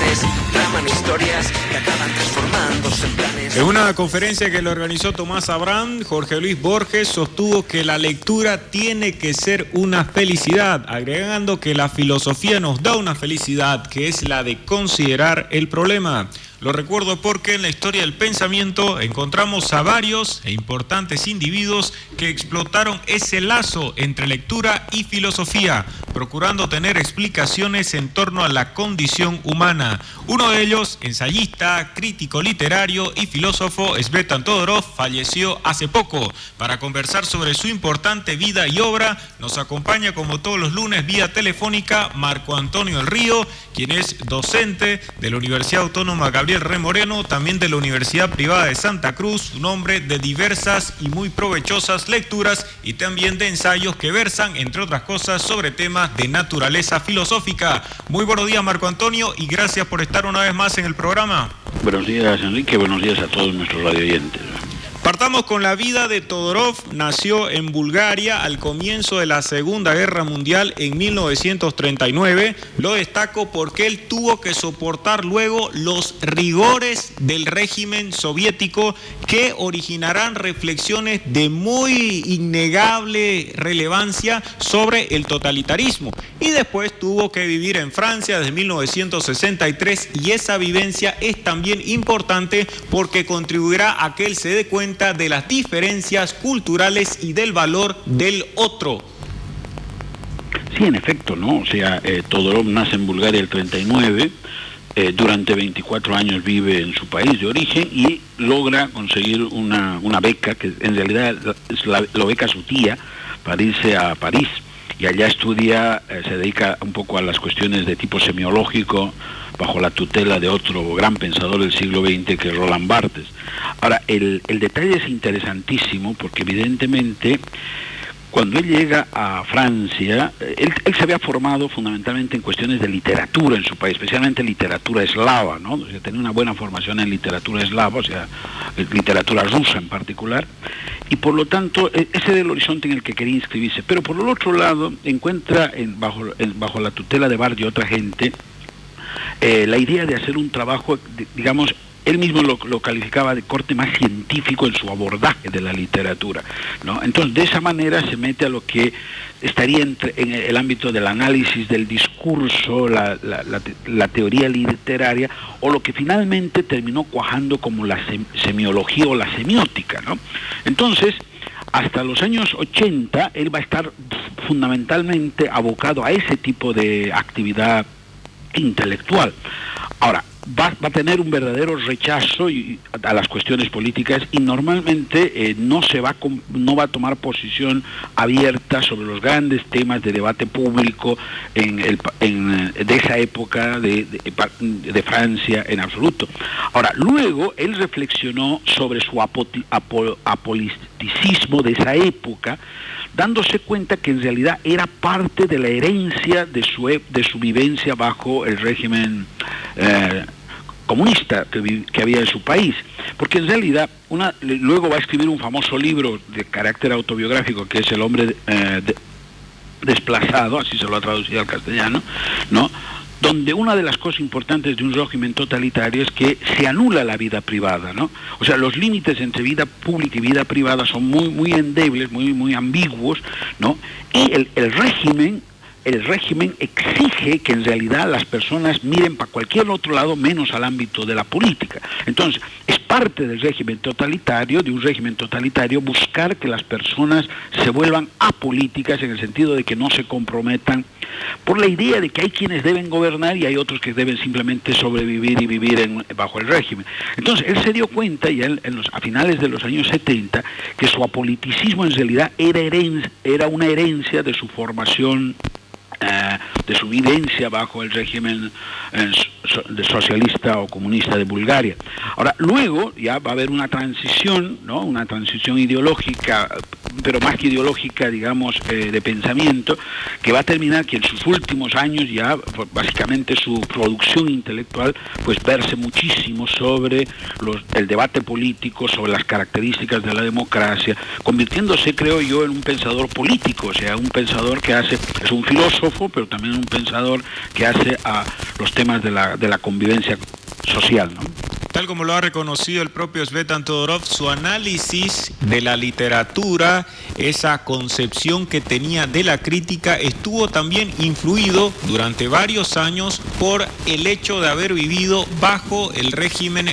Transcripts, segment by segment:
planes, traman historias que acaban transformándose en planes. En una conferencia que le organizó Tomás Abraham, Jorge Luis Borges sostuvo que la lectura tiene que ser una felicidad, agregando que la filosofía nos da una felicidad, que es la de considerar el problema. Lo recuerdo porque en la historia del pensamiento encontramos a varios e importantes individuos que explotaron ese lazo entre lectura y filosofía, procurando tener explicaciones en torno a la condición humana. Uno de ellos, ensayista, crítico literario y filósofo, Svetan Todorov, falleció hace poco. Para conversar sobre su importante vida y obra, nos acompaña como todos los lunes vía telefónica Marco Antonio del Río, quien es docente de la Universidad Autónoma Gabriel Rey Moreno, también de la Universidad Privada de Santa Cruz, un hombre de diversas y muy provechosas lecturas y también de ensayos que versan, entre otras cosas, sobre temas de naturaleza filosófica. Muy buenos días, Marco Antonio, y gracias por estar una vez más en el programa. Buenos días, Enrique, buenos días a todos nuestros radioyentes. Partamos con la vida de Todorov. Nació en Bulgaria al comienzo de la Segunda Guerra Mundial en 1939. Lo destaco porque él tuvo que soportar luego los rigores del régimen soviético que originarán reflexiones de muy innegable relevancia sobre el totalitarismo. Y después tuvo que vivir en Francia desde 1963 y esa vivencia es también importante porque contribuirá a que él se dé cuenta de las diferencias culturales y del valor del otro. Sí, en efecto, ¿no? O sea, Todorov nace en Bulgaria el 39, durante 24 años vive en su país de origen y logra conseguir una beca, que en realidad lo beca su tía, para irse a París. Y allá estudia, se dedica un poco a las cuestiones de tipo semiológico, bajo la tutela de otro gran pensador del siglo XX, que es Roland Barthes. Ahora, el detalle es interesantísimo, porque evidentemente, cuando él llega a Francia, él se había formado fundamentalmente en cuestiones de literatura en su país, especialmente literatura eslava, ¿no? O sea, tenía una buena formación en literatura eslava, o sea, literatura rusa en particular, y por lo tanto, ese era el horizonte en el que quería inscribirse. Pero por el otro lado, encuentra bajo la tutela de Barthes y otra gente, la idea de hacer un trabajo, digamos, él mismo lo calificaba de corte más científico en su abordaje de la literatura, ¿no? Entonces, de esa manera se mete a lo que estaría en el ámbito del análisis del discurso, la teoría literaria, o lo que finalmente terminó cuajando como la semiología o la semiótica, ¿no? Entonces, hasta los años 80, él va a estar fundamentalmente abocado a ese tipo de actividad intelectual. Ahora, va a tener un verdadero rechazo a las cuestiones políticas y normalmente no va a tomar posición abierta sobre los grandes temas de debate público de esa época de Francia en absoluto. Ahora, luego él reflexionó sobre su apoliticismo de esa época, dándose cuenta que en realidad era parte de la herencia de su vivencia bajo el régimen comunista que había en su país, porque en realidad luego va a escribir un famoso libro de carácter autobiográfico que es El hombre desplazado, así se lo ha traducido al castellano, ¿no? Donde una de las cosas importantes de un régimen totalitario es que se anula la vida privada, ¿no? O sea, los límites entre vida pública y vida privada son muy, muy endebles, muy, muy ambiguos, ¿no? Y el régimen exige que en realidad las personas miren para cualquier otro lado menos al ámbito de la política. Entonces, es parte del régimen totalitario, de un régimen totalitario, buscar que las personas se vuelvan apolíticas en el sentido de que no se comprometan por la idea de que hay quienes deben gobernar y hay otros que deben simplemente sobrevivir y vivir bajo el régimen. Entonces, él se dio cuenta ya a finales de los años 70 que su apoliticismo en realidad era una herencia de su formación, de su vivencia bajo el régimen socialista o comunista de Bulgaria. Ahora, luego ya va a haber una transición, ¿no? Una transición ideológica, pero más que ideológica, digamos, de pensamiento, que va a terminar que en sus últimos años ya, básicamente su producción intelectual, pues verse muchísimo sobre el debate político, sobre las características de la democracia, convirtiéndose, creo yo, en un pensador político, o sea, un pensador que es un filósofo, pero también un pensador que hace a los temas de la la convivencia social, ¿no? Tal como lo ha reconocido el propio Tzvetan Todorov, su análisis de la literatura, esa concepción que tenía de la crítica, estuvo también influido durante varios años por el hecho de haber vivido bajo el régimen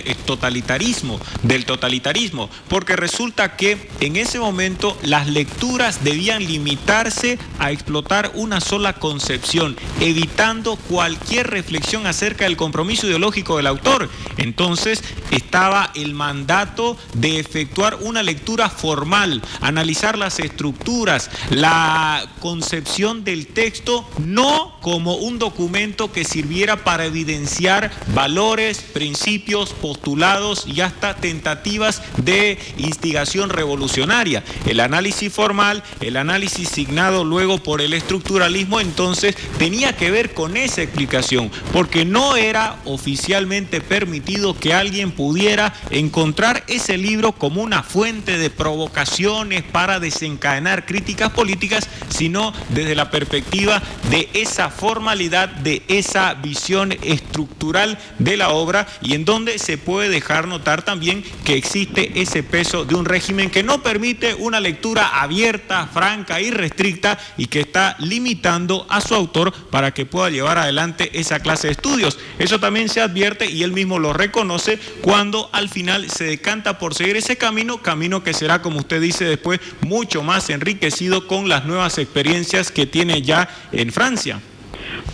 del totalitarismo, porque resulta que en ese momento las lecturas debían limitarse a explotar una sola concepción, evitando cualquier reflexión acerca del compromiso ideológico del autor. Entonces estaba el mandato de efectuar una lectura formal, analizar las estructuras, la concepción del texto, no como un documento que sirviera para evidenciar valores, principios, postulados y hasta tentativas de instigación revolucionaria. El análisis formal, el análisis signado luego por el estructuralismo, entonces tenía que ver con esa explicación, porque no era oficialmente permitido que alguien pudiera encontrar ese libro como una fuente de provocaciones para desencadenar críticas políticas, sino desde la perspectiva de esa formalidad, de esa visión estructural de la obra, y en donde se puede dejar notar también que existe ese peso de un régimen que no permite una lectura abierta, franca y restricta, y que está limitando a su autor para que pueda llevar adelante esa clase de estudios. Eso también se advierte y él mismo lo reconoce cuando al final se decanta por seguir ese camino que será, como usted dice, después mucho más enriquecido con las nuevas experiencias que tiene ya en Francia.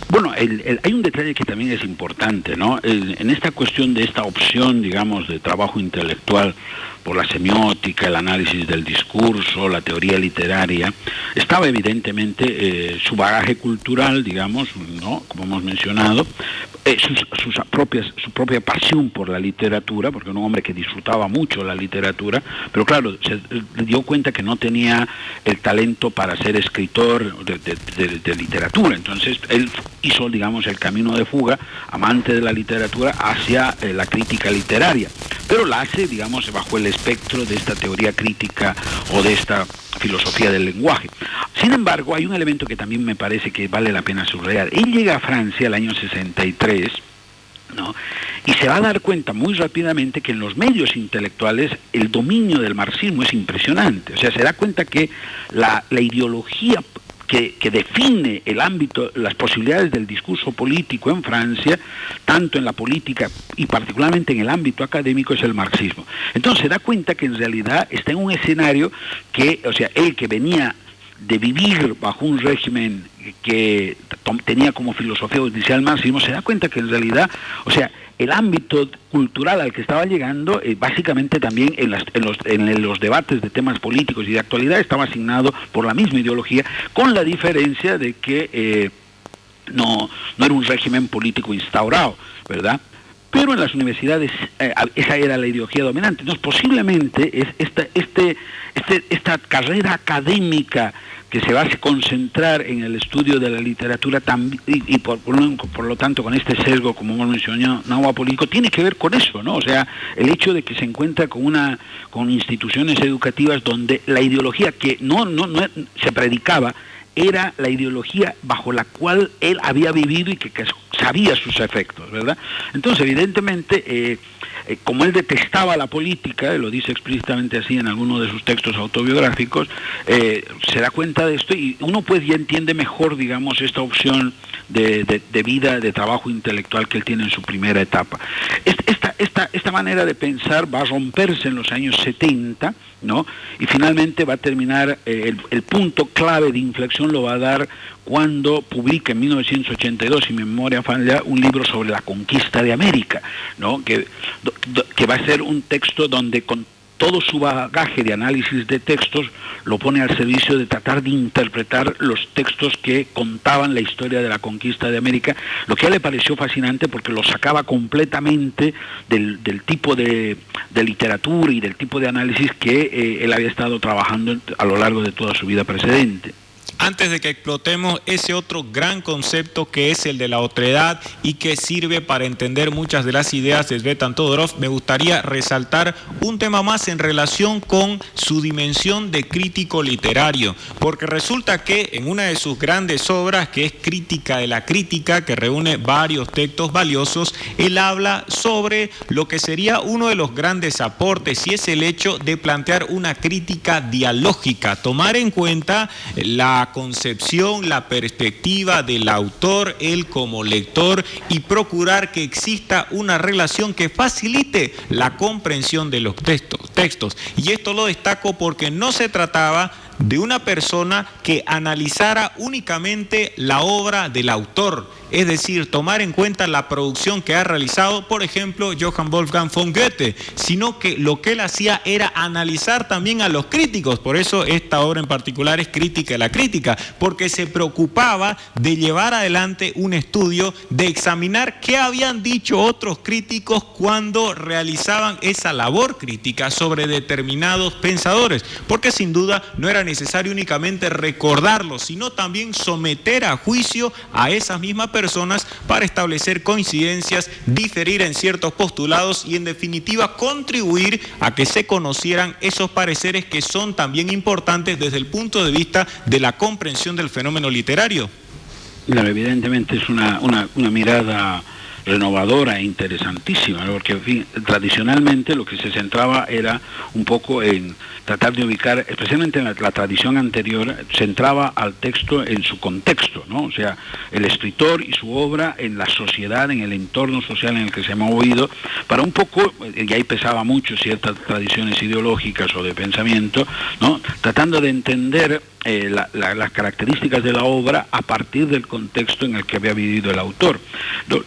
Bueno, hay un detalle que también es importante, ¿no? En esta cuestión de esta opción, digamos, de trabajo intelectual por la semiótica, el análisis del discurso, la teoría literaria, estaba evidentemente su bagaje cultural, digamos, ¿no? Como hemos mencionado, su propia pasión por la literatura, porque era un hombre que disfrutaba mucho la literatura, pero claro, se dio cuenta que no tenía el talento para ser escritor de literatura. Entonces él hizo, digamos, el camino de fuga, amante de la literatura, hacia la crítica literaria, pero la hace, digamos, bajo el espectro de esta teoría crítica o de esta filosofía del lenguaje. Sin embargo, hay un elemento que también me parece que vale la pena subrayar. Él llega a Francia el año 63, ¿no? Y se va a dar cuenta muy rápidamente que en los medios intelectuales el dominio del marxismo es impresionante. O sea, se da cuenta que la ideología que define el ámbito, las posibilidades del discurso político en Francia, tanto en la política y particularmente en el ámbito académico, es el marxismo. Entonces se da cuenta que en realidad está en un escenario que, o sea, él que venía de vivir bajo un régimen que tenía como filosofía inicial el marxismo, se da cuenta que en realidad, o sea, el ámbito cultural al que estaba llegando, básicamente también en los debates de temas políticos y de actualidad, estaba asignado por la misma ideología, con la diferencia de que no era un régimen político instaurado, ¿verdad? Pero en las universidades esa era la ideología dominante. Entonces posiblemente esta carrera académica que se va a concentrar en el estudio de la literatura y por lo tanto con este sesgo, como hemos mencionado, político, tiene que ver con eso, ¿no? O sea, el hecho de que se encuentra con instituciones educativas donde la ideología que no se predicaba era la ideología bajo la cual él había vivido y que sabía sus efectos, ¿verdad? Entonces, evidentemente, como él detestaba la política, lo dice explícitamente así en alguno de sus textos autobiográficos, se da cuenta de esto y uno pues ya entiende mejor, digamos, esta opción de vida, de trabajo intelectual que él tiene en su primera etapa. Esta manera de pensar va a romperse en los años 70, ¿no? Y finalmente va a terminar, el punto clave de inflexión lo va a dar cuando publica en 1982, si mi memoria falla, un libro sobre la conquista de América, ¿no? Que va a ser un texto donde con todo su bagaje de análisis de textos lo pone al servicio de tratar de interpretar los textos que contaban la historia de la conquista de América, lo que a él le pareció fascinante porque lo sacaba completamente del tipo de literatura y del tipo de análisis que él había estado trabajando a lo largo de toda su vida precedente. antes de que explotemos ese otro gran concepto que es el de la otredad y que sirve para entender muchas de las ideas de Tzvetan Todorov, me gustaría resaltar un tema más en relación con su dimensión de crítico literario, porque resulta que en una de sus grandes obras, que es Crítica de la Crítica, que reúne varios textos valiosos, él habla sobre lo que sería uno de los grandes aportes, y es el hecho de plantear una crítica dialógica, tomar en cuenta la concepción, la perspectiva del autor, él como lector, y procurar que exista una relación que facilite la comprensión de los textos. Y esto lo destaco porque no se trataba de una persona que analizara únicamente la obra del autor, es decir, tomar en cuenta la producción que ha realizado, por ejemplo, Johann Wolfgang von Goethe, sino que lo que él hacía era analizar también a los críticos. Por eso esta obra en particular es Crítica de la Crítica, porque se preocupaba de llevar adelante un estudio, de examinar qué habían dicho otros críticos cuando realizaban esa labor crítica sobre determinados pensadores, porque sin duda no era necesario únicamente recordarlos, sino también someter a juicio a esas mismas personas para establecer coincidencias, diferir en ciertos postulados y en definitiva contribuir a que se conocieran esos pareceres que son también importantes desde el punto de vista de la comprensión del fenómeno literario. Claro, evidentemente es una mirada renovadora e interesantísima, ¿no? Porque en fin, tradicionalmente lo que se centraba era un poco en tratar de ubicar, especialmente en la tradición anterior, centraba al texto en su contexto, ¿no? O sea, el escritor y su obra en la sociedad, en el entorno social en el que se ha movido, para un poco, y ahí pesaba mucho ciertas tradiciones ideológicas o de pensamiento, ¿no? Tratando de entender las características de la obra a partir del contexto en el que había vivido el autor.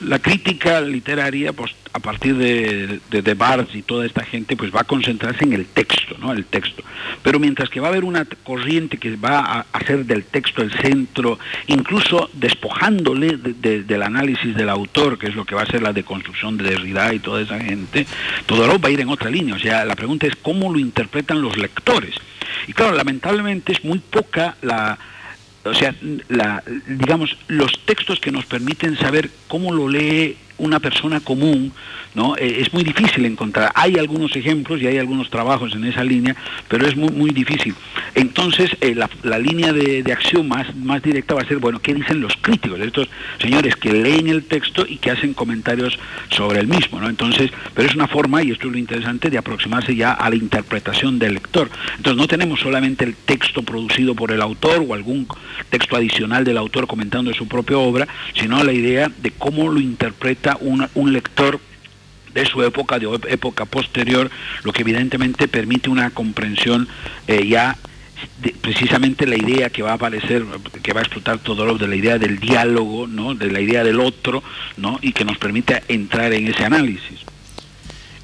La crítica literaria, pues a partir de Barthes y toda esta gente, pues va a concentrarse en el texto, ¿no? El texto. Pero mientras que va a haber una corriente que va a hacer del texto el centro, incluso despojándole del análisis del autor, que es lo que va a ser la deconstrucción de Derrida y toda esa gente, Todorov va a ir en otra línea. O sea, la pregunta es cómo lo interpretan los lectores. Y claro, lamentablemente es muy poca digamos, los textos que nos permiten saber cómo lo lee una persona común, ¿no? Es muy difícil encontrar. Hay algunos ejemplos y hay algunos trabajos en esa línea, pero es muy, muy difícil. Entonces, la línea de acción más directa va a ser, bueno, ¿qué dicen los críticos? Estos señores que leen el texto y que hacen comentarios sobre el mismo, ¿no? Entonces, pero es una forma, y esto es lo interesante, de aproximarse ya a la interpretación del lector. Entonces, no tenemos solamente el texto producido por el autor o algún texto adicional del autor comentando su propia obra, sino la idea de cómo lo interpreta un lector de su época, de época posterior, lo que evidentemente permite una comprensión precisamente la idea que va a aparecer, que va a explotar Todorov, de la idea del diálogo, ¿no? De la idea del otro, ¿no? Y que nos permite entrar en ese análisis.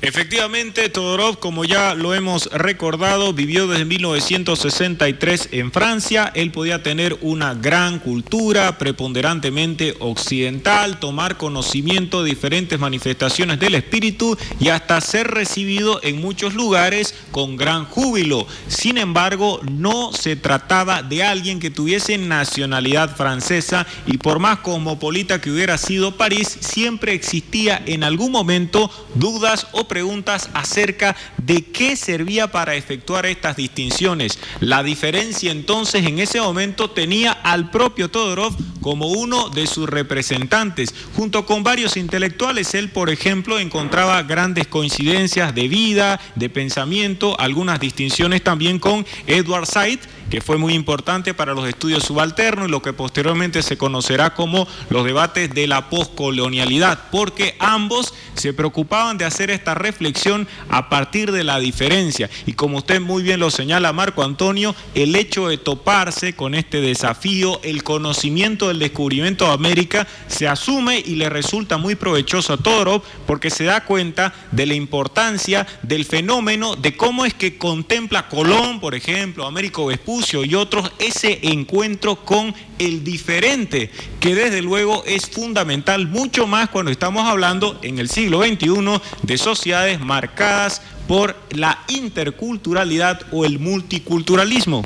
Efectivamente, Todorov, como ya lo hemos recordado, vivió desde 1963 en Francia. Él podía tener una gran cultura, preponderantemente occidental, tomar conocimiento de diferentes manifestaciones del espíritu y hasta ser recibido en muchos lugares con gran júbilo. Sin embargo, no se trataba de alguien que tuviese nacionalidad francesa, y por más cosmopolita que hubiera sido París, siempre existía en algún momento dudas o preguntas acerca de qué servía para efectuar estas distinciones. La diferencia entonces en ese momento tenía al propio Todorov como uno de sus representantes. Junto con varios intelectuales, él, por ejemplo, encontraba grandes coincidencias de vida, de pensamiento, algunas distinciones también con Edward Said, que fue muy importante para los estudios subalternos y lo que posteriormente se conocerá como los debates de la poscolonialidad, porque ambos se preocupaban de hacer esta reflexión a partir de la diferencia. Y como usted muy bien lo señala, Marco Antonio, el hecho de toparse con este desafío, el conocimiento del descubrimiento de América, se asume y le resulta muy provechoso a Todorov, porque se da cuenta de la importancia del fenómeno, de cómo es que contempla Colón, por ejemplo, Américo Vespucio y otros, ese encuentro con el diferente, que desde luego es fundamental, mucho más cuando estamos hablando en el siglo XXI de sociedades marcadas por la interculturalidad o el multiculturalismo.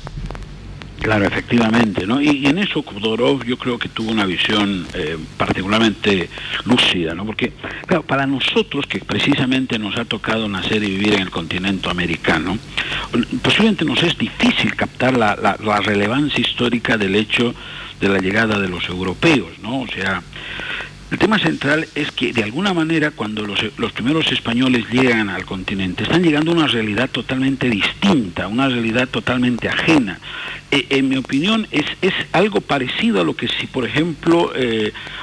Claro, efectivamente, ¿no? Y en eso Todorov yo creo que tuvo una visión particularmente lúcida, ¿no? Porque, claro, para nosotros, que precisamente nos ha tocado nacer y vivir en el continente americano, posiblemente nos es difícil captar la relevancia histórica del hecho de la llegada de los europeos, ¿no? O sea, el tema central es que, de alguna manera, cuando los primeros españoles llegan al continente, están llegando a una realidad totalmente distinta, una realidad totalmente ajena. En mi opinión, es algo parecido a lo que si, por ejemplo,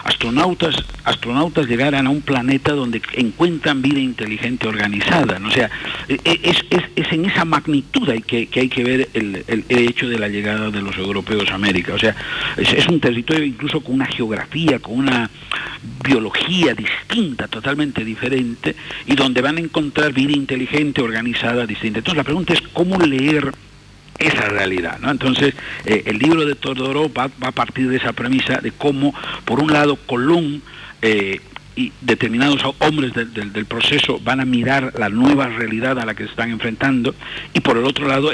astronautas llegaran a un planeta donde encuentran vida inteligente organizada, ¿no? O sea, es en esa magnitud que hay que ver el hecho de la llegada de los europeos a América. O sea, es un territorio incluso con una geografía, con una biología distinta, totalmente diferente, y donde van a encontrar vida inteligente, organizada, distinta. Entonces la pregunta es cómo leer esa realidad, ¿no? Entonces el libro de Todorov va a partir de esa premisa de cómo, por un lado, Colón y determinados hombres del proceso van a mirar la nueva realidad a la que se están enfrentando, y por el otro lado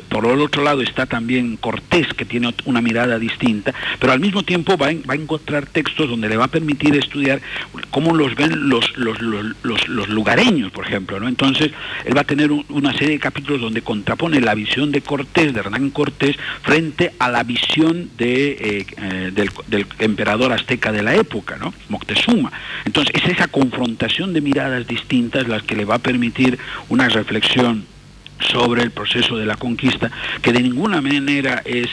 por el otro lado está también Cortés, que tiene una mirada distinta, pero al mismo tiempo va a encontrar textos donde le va a permitir estudiar cómo los ven los lugareños, por ejemplo, ¿no? Entonces él va a tener una serie de capítulos donde contrapone la visión de Cortés, de Hernán Cortés, frente a la visión del emperador azteca de la época, ¿no? Moctezuma. Entonces es esa confrontación de miradas distintas las que le va a permitir una reflexión sobre el proceso de la conquista, que de ninguna manera es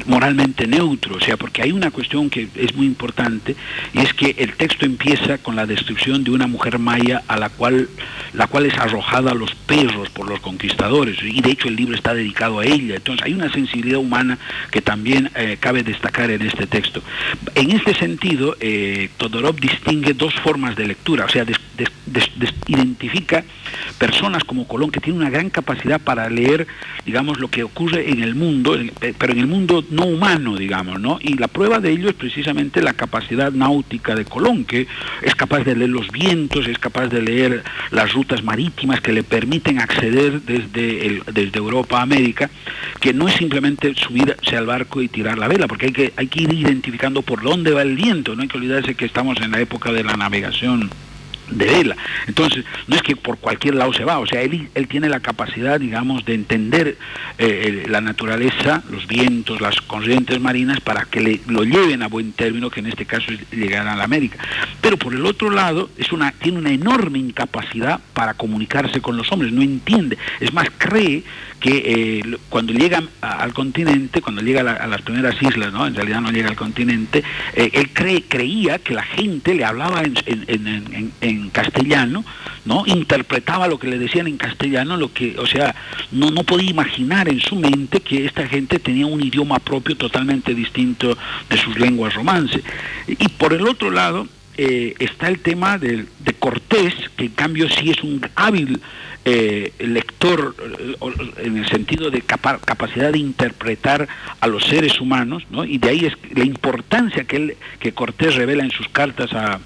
moralmente neutro, o sea, porque hay una cuestión que es muy importante, y es que el texto empieza con la descripción de una mujer maya a la cual es arrojada a los perros por los conquistadores, y de hecho el libro está dedicado a ella. Entonces hay una sensibilidad humana que también cabe destacar en este texto. En este sentido, Todorov distingue dos formas de lectura, o sea, identifica personas como Colón, que tiene una gran capacidad para leer, digamos, lo que ocurre en el mundo, pero en el mundo no humano, digamos, ¿no? Y la prueba de ello es precisamente la capacidad náutica de Colón, que es capaz de leer los vientos, es capaz de leer las rutas marítimas que le permiten acceder desde Europa a América, que no es simplemente subirse al barco y tirar la vela, porque hay que ir identificando por dónde va el viento. No hay que olvidarse que estamos en la época de la navegación de vela. Entonces no es que por cualquier lado se va, o sea, él tiene la capacidad, digamos, de entender la naturaleza, los vientos, las corrientes marinas, para que lo lleven a buen término, que en este caso es llegar a la América. Pero por el otro lado tiene una enorme incapacidad para comunicarse con los hombres, no entiende, es más, cree que cuando llega al continente, cuando llega a las primeras islas, ¿no? En realidad no llega al continente, él creía que la gente le hablaba en castellano, ¿no? Interpretaba lo que le decían en castellano, o sea, no podía imaginar en su mente que esta gente tenía un idioma propio totalmente distinto de sus lenguas romance. Y por el otro lado está el tema de Cortés, que en cambio sí es un hábil lector en el sentido de capacidad de interpretar a los seres humanos, ¿no? Y de ahí es la importancia que Cortés revela en sus cartas a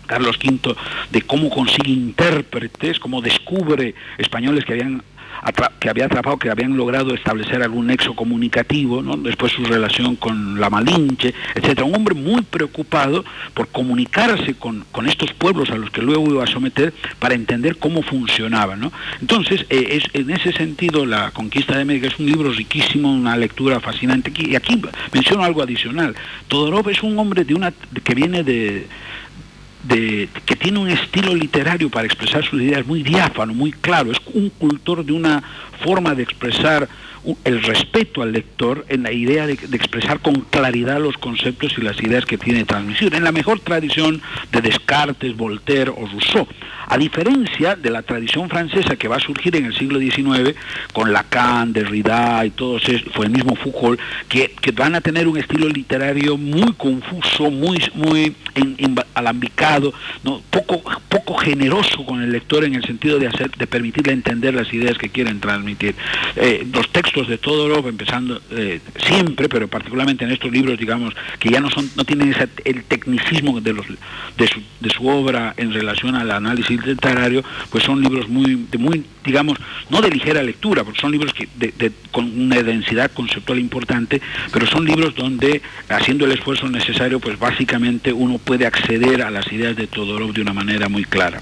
Carlos V, de cómo consigue intérpretes, cómo descubre españoles que había atrapado, que habían logrado establecer algún nexo comunicativo, ¿no? Después su relación con la Malinche, etcétera. Un hombre muy preocupado por comunicarse con estos pueblos a los que luego iba a someter, para entender cómo funcionaban, ¿no? Entonces, en ese sentido, La conquista de América es un libro riquísimo, una lectura fascinante. Y aquí menciono algo adicional. Todorov es un hombre que viene que tiene un estilo literario para expresar sus ideas muy diáfano, muy claro. Es un cultor de una forma de expresar el respeto al lector, en la idea de expresar con claridad los conceptos y las ideas que tiene transmisión, en la mejor tradición de Descartes, Voltaire o Rousseau, a diferencia de la tradición francesa que va a surgir en el siglo XIX con Lacan, Derrida y todos esos, fue el mismo Foucault, que van a tener un estilo literario muy confuso, muy alambicado, ¿no? poco generoso con el lector, en el sentido de permitirle entender las ideas que quieren transmitir. Los textos de Todorov, empezando siempre, pero particularmente en estos libros, digamos, que ya no tienen el tecnicismo de su obra en relación al análisis literario, pues son libros muy, digamos, no de ligera lectura, porque son libros que con una densidad conceptual importante, pero son libros donde, haciendo el esfuerzo necesario, pues básicamente uno puede acceder a las ideas de Todorov de una manera muy clara.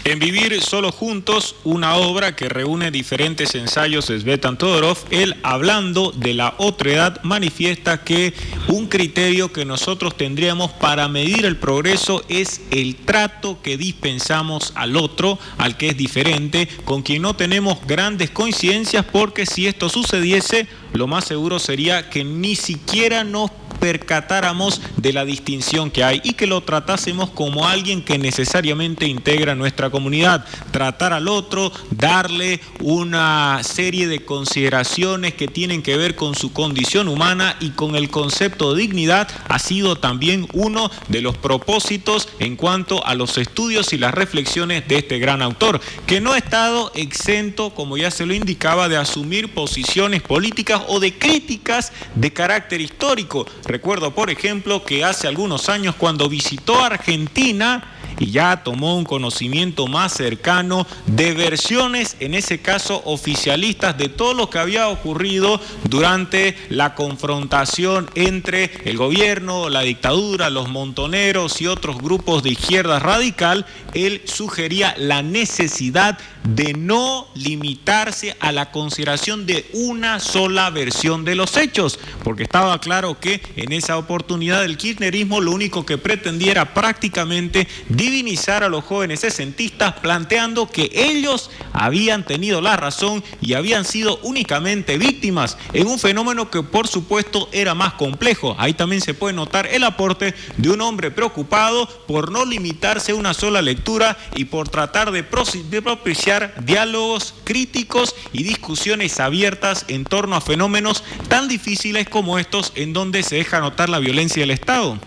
En Vivir solo juntos, una obra que reúne diferentes ensayos de Tzvetan Todorov, él, hablando de la otredad, manifiesta que un criterio que nosotros tendríamos para medir el progreso es el trato que dispensamos al otro, al que es diferente, con quien no tenemos grandes coincidencias, porque si esto sucediese, lo más seguro sería que ni siquiera nos percatáramos de la distinción que hay y que lo tratásemos como alguien que necesariamente integra nuestra comunidad. Tratar al otro, darle una serie de consideraciones que tienen que ver con su condición humana y con el concepto de dignidad ha sido también uno de los propósitos en cuanto a los estudios y las reflexiones de este gran autor, que no ha estado exento, como ya se lo indicaba, de asumir posiciones políticas o de críticas de carácter histórico. Recuerdo, por ejemplo, que hace algunos años, cuando visitó Argentina y ya tomó un conocimiento más cercano de versiones, en ese caso oficialistas, de todo lo que había ocurrido durante la confrontación entre el gobierno, la dictadura, los montoneros y otros grupos de izquierda radical, él sugería la necesidad de no limitarse a la consideración de una sola versión de los hechos, porque estaba claro que en esa oportunidad el kirchnerismo lo único que pretendía era prácticamente divinizar a los jóvenes sesentistas, planteando que ellos habían tenido la razón y habían sido únicamente víctimas en un fenómeno que por supuesto era más complejo. Ahí también se puede notar el aporte de un hombre preocupado por no limitarse a una sola lectura y por tratar de propiciar diálogos críticos y discusiones abiertas en torno a fenómenos tan difíciles como estos, en donde se deja notar la violencia del Estado.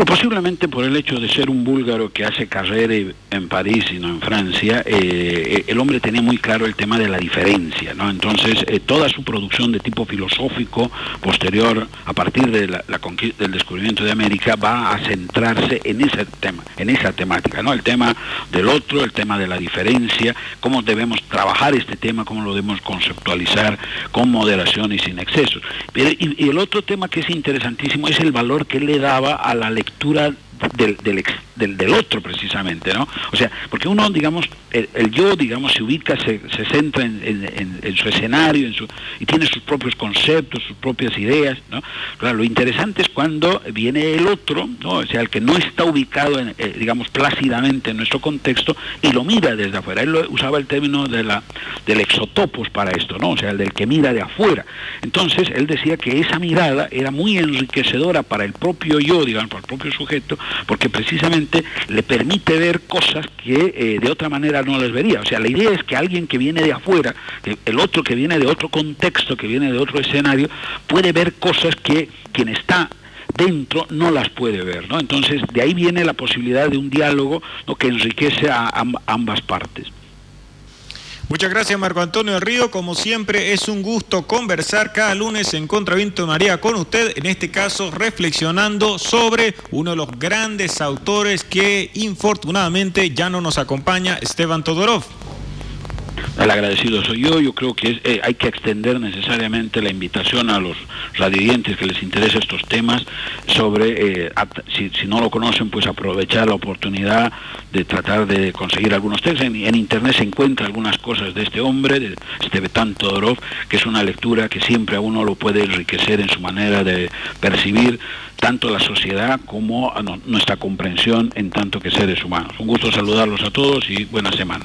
Posiblemente por el hecho de ser un búlgaro que hace carrera en París y no en Francia, el hombre tenía muy claro el tema de la diferencia, ¿no? Entonces, toda su producción de tipo filosófico posterior, a partir de del descubrimiento de América, va a centrarse en ese tema, en esa temática, ¿no? El tema del otro, el tema de la diferencia, cómo debemos trabajar este tema, cómo lo debemos conceptualizar con moderación y sin excesos. Y el otro tema que es interesantísimo es el valor que él le daba a la lectura del otro, precisamente, ¿no? O sea, porque uno, digamos, el yo, digamos, se ubica, se centra en su escenario, y tiene sus propios conceptos, sus propias ideas, ¿no? Claro, lo interesante es cuando viene el otro, ¿no? O sea, el que no está ubicado, digamos, plácidamente en nuestro contexto, y lo mira desde afuera. Él usaba el término del exotopos para esto, ¿no? O sea, el del que mira de afuera. Entonces, él decía que esa mirada era muy enriquecedora para el propio yo, digamos, para el propio sujeto, porque precisamente le permite ver cosas que de otra manera no las vería. O sea, la idea es que alguien que viene de afuera, el otro que viene de otro contexto, que viene de otro escenario, puede ver cosas que quien está dentro no las puede ver, ¿no? Entonces, de ahí viene la posibilidad de un diálogo, ¿no?, que enriquece a ambas partes. Muchas gracias, Marco Antonio del Río. Como siempre, es un gusto conversar cada lunes en Contraviento de Marea con usted, en este caso reflexionando sobre uno de los grandes autores que infortunadamente ya no nos acompaña, Tzvetan Todorov. El agradecido soy yo creo que hay que extender necesariamente la invitación a los radioyentes que les interesa estos temas sobre, si no lo conocen, pues aprovechar la oportunidad de tratar de conseguir algunos textos. En internet se encuentran algunas cosas de este hombre, de Tzvetan Todorov, que es una lectura que siempre a uno lo puede enriquecer en su manera de percibir tanto la sociedad como nuestra comprensión en tanto que seres humanos. Un gusto saludarlos a todos y buena semana.